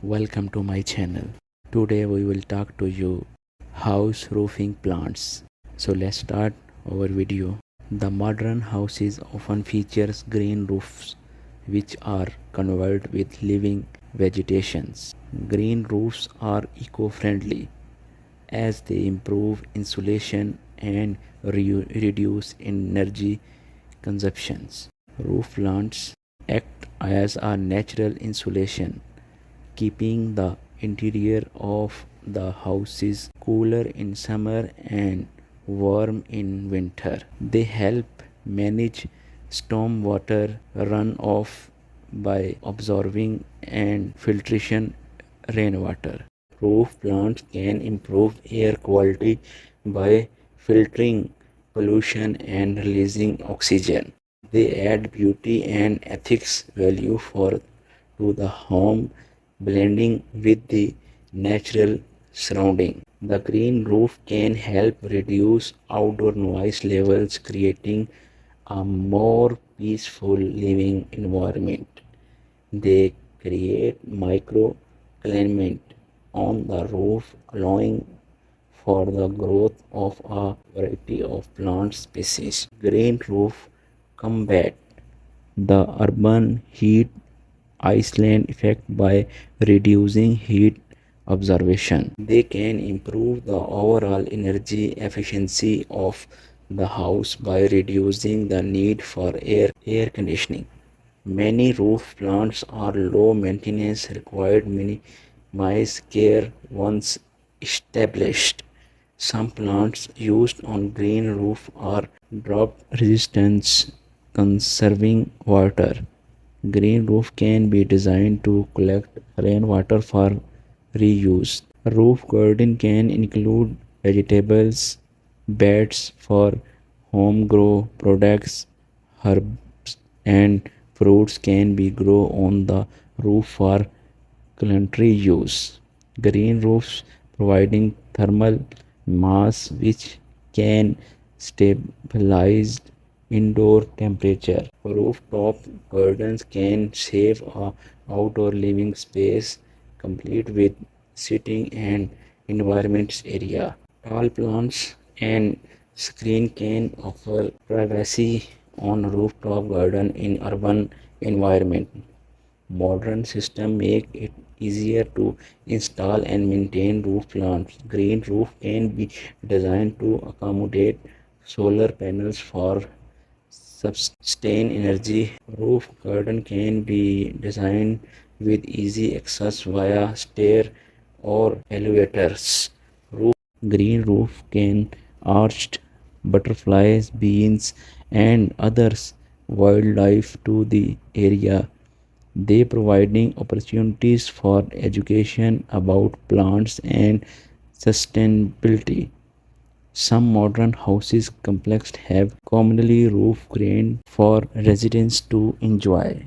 welcome to my channel. Today we will talk to you house roofing plants. So let's start our video. The modern houses often features green roofs which are covered with living vegetations. Green roofs are eco-friendly as they improve insulation and reduce energy consumptions. Roof plants act as a natural insulation, keeping the interior of the houses cooler in summer and warm in winter. They help manage stormwater runoff by absorbing and filtration rainwater. Roof plants can improve air quality by filtering pollution and releasing oxygen. They add beauty and ethics value for to the home, blending with the natural surrounding. The green roof can help reduce outdoor noise levels, creating a more peaceful living environment. They create microclimate on the roof, allowing for the growth of a variety of plant species. Green roof combat the urban heat island effect by reducing heat absorption. They can improve the overall energy efficiency of the house by reducing the need for air conditioning. Many roof plants are low maintenance, required minimize care once established. Some plants used on green roof are drought resistant, conserving water. Green roof can be designed to collect rainwater for reuse. A roof garden can include vegetables, beds for home grow products, herbs, and fruits can be grown on the roof for culinary use. Green roofs providing thermal mass which can stabilize indoor temperature. Rooftop gardens can save a outdoor living space complete with sitting and environments area. Tall plants and screen can offer privacy on rooftop garden in urban environment. Modern systems make it easier to install and maintain roof plants. Green roof can be designed to accommodate solar panels for sustain energy. Roof garden can be designed with easy access via stair or elevators. Green roof can arched butterflies, bees, and others wildlife to the area. They providing opportunities for education about plants and sustainability. Some modern houses complex have commonly roof grain for residents to enjoy.